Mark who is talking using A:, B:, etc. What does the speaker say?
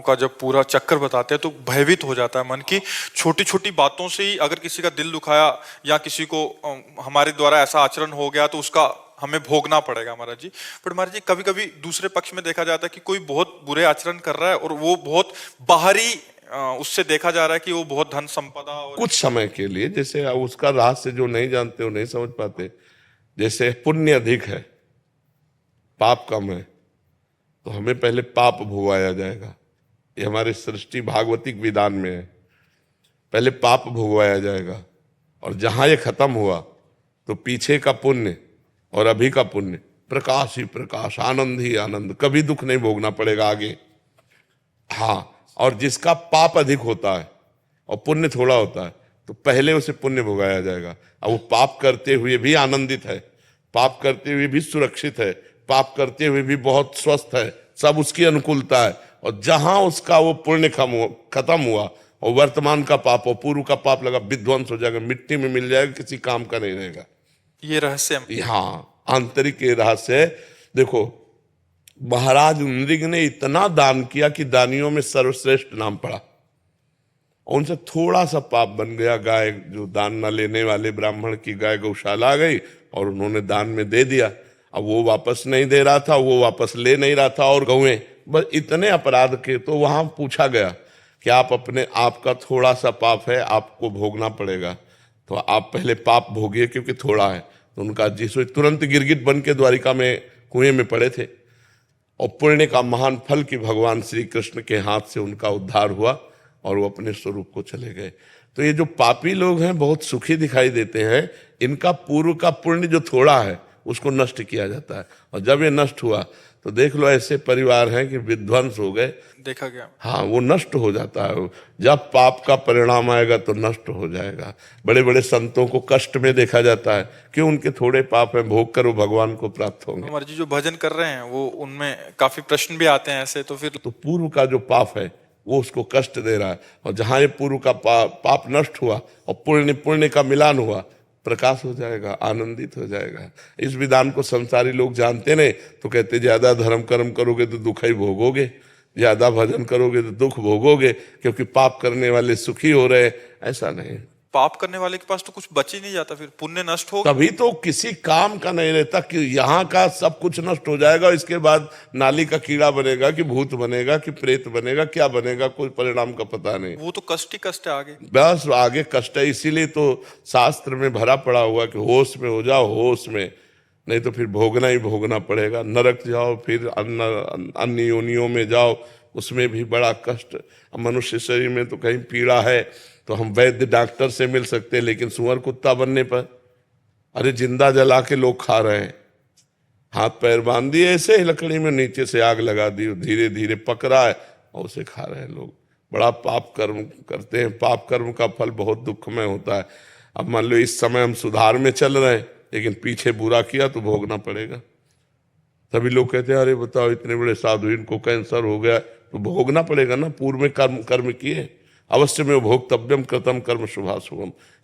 A: का जब पूरा चक्कर बताते हैं तो भयभीत हो जाता है मन की। छोटी छोटी बातों से ही अगर किसी का दिल दुखाया या किसी को हमारे द्वारा ऐसा आचरण हो गया तो उसका हमें भोगना पड़ेगा महाराज जी। पर महाराज जी कभी कभी दूसरे पक्ष में देखा जाता है कि कोई बहुत बुरे आचरण कर रहा है और वो बहुत बाहरी उससे देखा जा रहा है कि वो बहुत धन संपदा और
B: कुछ समय के लिए, जैसे उसका रहस्य जो नहीं जानते वो नहीं समझ पाते। जैसे पुण्य अधिक है, पाप कम है, तो हमें पहले पाप भोगाया जाएगा। ये हमारे सृष्टि भागवतिक विधान में है, पहले पाप भोगवाया जाएगा। और जहां ये खत्म हुआ तो पीछे का पुण्य और अभी का पुण्य प्रकाश ही प्रकाश, आनंद ही आनंद, कभी दुख नहीं भोगना पड़ेगा आगे। हाँ, और जिसका पाप अधिक होता है और पुण्य थोड़ा होता है तो पहले उसे पुण्य भोगाया जाएगा। अब वो पाप करते हुए भी आनंदित है, पाप करते हुए भी सुरक्षित है, पाप करते हुए भी बहुत स्वस्थ है, सब उसकी अनुकूलता है। और जहां उसका वो पुण्य खत्म हुआ और वर्तमान का पाप और पूर्व का पाप लगा, विध्वंस हो जाएगा, मिट्टी में मिल जाएगा, किसी काम का नहीं रहेगा।
A: ये रहस्य
B: हाँ, आंतरिक ये रहस्य है। देखो, महाराज नृग ने इतना दान किया कि दानियों में सर्वश्रेष्ठ नाम पड़ा। उनसे थोड़ा सा पाप बन गया, गाय जो दान न लेने वाले ब्राह्मण की गाय गौशाला आ गई और उन्होंने दान में दे दिया। अब वो वापस नहीं दे रहा था, वो वापस ले नहीं रहा था, और गौएं, बस इतने अपराध के। तो वहां पूछा गया कि आप अपने आप का थोड़ा सा पाप है, आपको भोगना पड़ेगा, तो आप पहले पाप भोगिए क्योंकि थोड़ा है। तो उनका जिसो तुरंत गिरगिट बन के द्वारिका में कुएं में पड़े थे। और पुण्य का महान फल कि भगवान श्री कृष्ण के हाथ से उनका उद्धार हुआ और वो अपने स्वरूप को चले गए। तो ये जो पापी लोग हैं बहुत सुखी दिखाई देते हैं, इनका पूर्व का पुण्य जो थोड़ा है उसको नष्ट किया जाता है। और जब ये नष्ट हुआ तो देख लो ऐसे परिवार हैं कि विध्वंस हो गए,
A: देखा गया।
B: हाँ, वो नष्ट हो जाता है। जब पाप का परिणाम आएगा तो नष्ट हो जाएगा। बड़े बड़े संतों को कष्ट में देखा जाता है, क्यों? उनके थोड़े पाप हैं, भोग कर वो भगवान को प्राप्त होंगे।
A: हमारे जी जो भजन कर रहे हैं वो उनमें काफी प्रश्न भी आते हैं ऐसे, तो फिर
B: तो पूर्व का जो पाप है वो उसको कष्ट दे रहा है। और जहां ये पूर्व का पाप नष्ट हुआ और पुण्य का मिलान हुआ, प्रकाश हो जाएगा, आनंदित हो जाएगा। इस विधान को संसारी लोग जानते नहीं तो कहते ज्यादा धर्म कर्म करोगे तो दुख ही भोगोगे, ज्यादा भजन करोगे तो दुख भोगोगे, क्योंकि पाप करने वाले सुखी हो रहे। ऐसा नहीं,
A: पाप करने वाले के पास तो कुछ बच ही नहीं जाता, फिर पुण्य नष्ट हो
B: तभी तो किसी काम का नहीं रहता कि यहाँ का सब कुछ नष्ट हो जाएगा, इसके बाद नाली का कीड़ा बनेगा कि भूत बनेगा कि प्रेत बनेगा, क्या बनेगा, कोई परिणाम का पता नहीं।
A: वो तो कष्ट ही कष्ट है आगे,
B: बस आगे कष्ट है। इसीलिए तो शास्त्र में भरा पड़ा हुआ कि होश में हो जाओ, होश में, नहीं तो फिर भोगना ही भोगना पड़ेगा। नरक जाओ, फिर अन्य योनियों में जाओ, उसमें भी बड़ा कष्ट। मनुष्य शरीर में तो कहीं पीड़ा है तो हम वैद्य डॉक्टर से मिल सकते हैं, लेकिन सुअर कुत्ता बनने पर अरे जिंदा जला के लोग खा रहे हैं, हाथ पैर बांध दिए ऐसे ही लकड़ी में, नीचे से आग लगा दी, धीरे धीरे पक रहा है और उसे खा रहे हैं लोग। बड़ा पाप कर्म करते हैं, पाप कर्म का फल बहुत दुखमय होता है। अब मान लो इस समय हम सुधार में चल रहे हैं, लेकिन पीछे बुरा किया तो भोगना पड़ेगा। सभी लोग कहते हैं अरे बताओ इतने बड़े साधु, इनको कैंसर हो गया, तो भोगना पड़ेगा ना। पूर्व में कर्म किए, अवश्य में भोक्तव्यम कृतम कर्म शुभाशुभम।